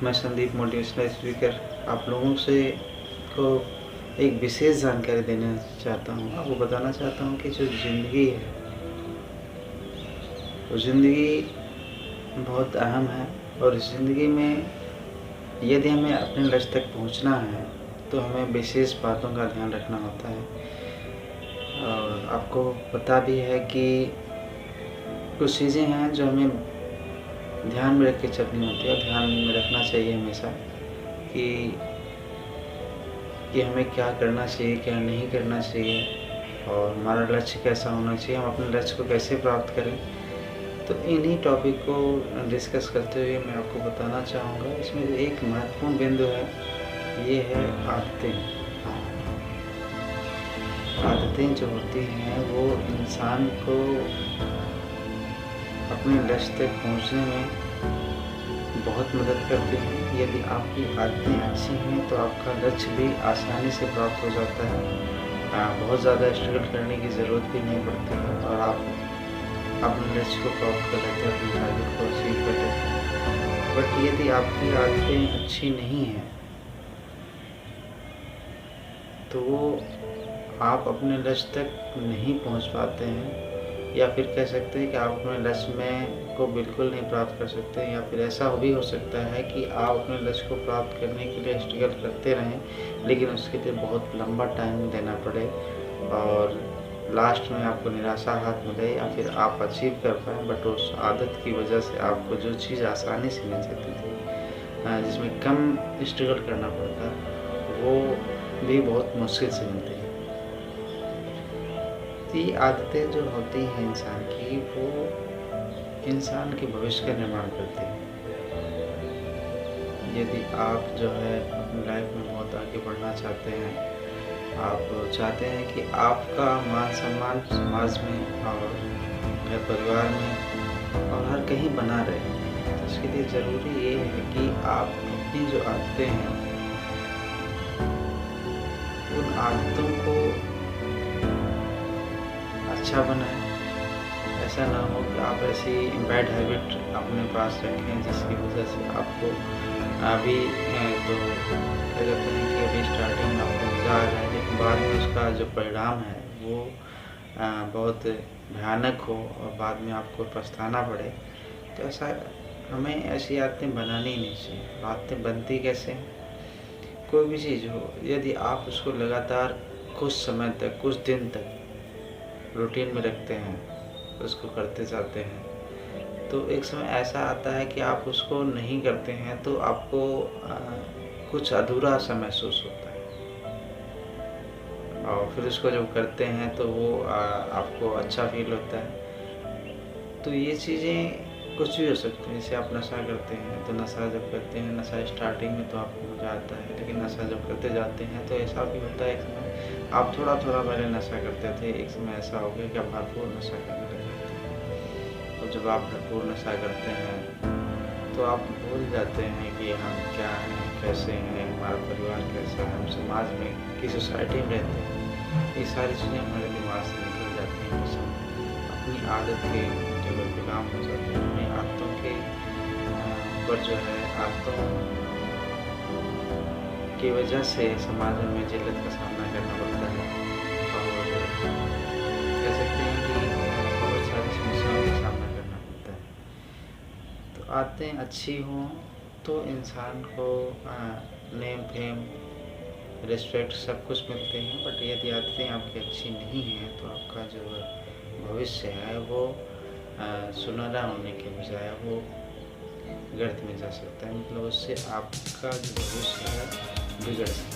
मैं Sandeep motivational speaker आप लोगों से को एक विशेष जानकारी देना चाहता हूँ। आपको बताना चाहता हूँ कि जो ज़िंदगी है वो ज़िंदगी बहुत अहम है और इस ज़िंदगी में यदि हमें अपने लक्ष्य तक पहुँचना है तो हमें विशेष बातों का ध्यान रखना होता है। और आपको पता भी है कि कुछ चीज़ें हैं जो हमें ध्यान में रख के चलनी होती है और ध्यान में रखना चाहिए हमेशा कि हमें क्या करना चाहिए, क्या नहीं करना चाहिए और हमारा लक्ष्य कैसा होना चाहिए, हम अपने लक्ष्य को कैसे प्राप्त करें। तो इन्हीं टॉपिक को डिस्कस करते हुए मैं आपको बताना चाहूँगा। इसमें जो एक महत्वपूर्ण बिंदु है ये है आदतें। आदतें जो होती हैं वो इंसान को अपने लक्ष्य तक पहुँचने में बहुत मदद करती हैं। यदि आपकी आदतें अच्छी हैं तो आपका लक्ष्य भी आसानी से प्राप्त हो जाता है। बहुत ज़्यादा स्ट्रगल करने की ज़रूरत भी नहीं पड़ती है और आप अपने लक्ष्य को प्राप्त कर लेते हैं, अपने टारगेट को अचीव कर लेते हैं। बट यदि आपकी आदतें अच्छी नहीं हैं तो आप अपने लक्ष्य तक नहीं पहुंच पाते हैं, या फिर कह सकते हैं कि आप अपने लक्ष्य में को बिल्कुल नहीं प्राप्त कर सकते हैं, या फिर ऐसा भी हो सकता है कि आप अपने लक्ष्य को प्राप्त करने के लिए स्ट्रगल करते रहें लेकिन उसके लिए बहुत लंबा टाइम देना पड़े और लास्ट में आपको निराशा हाथ मिले, या फिर आप अचीव कर पाएँ बट उस आदत की वजह से आपको जो चीज़ आसानी से मिल जाती थी, जिसमें कम स्ट्रगल करना पड़ता वो भी बहुत मुश्किल से मिलती है। तो ये आदतें जो होती हैं इंसान की वो इंसान के भविष्य का निर्माण करती हैं। यदि आप जो है अपनी लाइफ में बहुत आगे बढ़ना चाहते हैं, आप चाहते हैं कि आपका मान सम्मान समाज में और घर परिवार में और हर कहीं बना रहे, तो इसके लिए ज़रूरी ये है कि आप अपनी जो आदतें हैं उन आदतों को अच्छा बनाएं। ऐसा ना हो कि आप ऐसी बैड हैबिट अपने पास रखें जिसकी वजह से आपको अभी तो क्या कहते हैं कि अभी स्टार्टिंग में आपको मज़ा आ रहा है लेकिन बाद में उसका जो परिणाम है वो बहुत भयानक हो और बाद में आपको पछताना पड़े। तो ऐसा हमें ऐसी आदतें बनानी ही नहीं चाहिए। आदतें बनती कैसे हैं? कोई भी चीज़ हो, यदि आप उसको लगातार कुछ समय तक, कुछ दिन तक रूटीन में रखते हैं, उसको करते जाते हैं, तो एक समय ऐसा आता है कि आप उसको नहीं करते हैं तो आपको कुछ अधूरा सा महसूस होता है और फिर उसको जब करते हैं तो वो आपको अच्छा फील होता है। तो ये चीज़ें कुछ भी हो सकती हैं। जैसे आप नशा करते हैं तो नशा जब करते हैं, नशा स्टार्टिंग में तो आपको मज़ा आता है लेकिन नशा जब करते जाते हैं तो ऐसा भी होता है एक समय आप थोड़ा थोड़ा पहले नशा करते थे, एक समय ऐसा हो गया कि आप भरपूर नशा करने लग जाते हैं। और जब आप भरपूर नशा करते हैं तो आप भूल जाते हैं कि हम क्या हैं, कैसे हैं, हमारा परिवार कैसा है, हम समाज में किस सोसाइटी में रहते हैं। ये सारी चीज़ें हमारे दिमाग से निकल जाती हैं, बस हम अपनी आदत के केवल गुलाम हो जाते हैं। अपनी आदतों के ऊपर जो है आदतों की वजह से समाज में जिल्लत का सामना करना पड़ता है और कह सकते हैं कि बहुत सारी समस्याओं का सामना करना पड़ता है। तो आदतें अच्छी हों तो इंसान को नेम फेम रिस्पेक्ट सब कुछ मिलते हैं, बट यदि आदतें आपकी अच्छी नहीं हैं तो आपका जो भविष्य है वो सुनहरा होने के बजाय वो गर्त में जा सकता है। मतलब उससे आपका जो भविष्य है बिगड़ सकता है।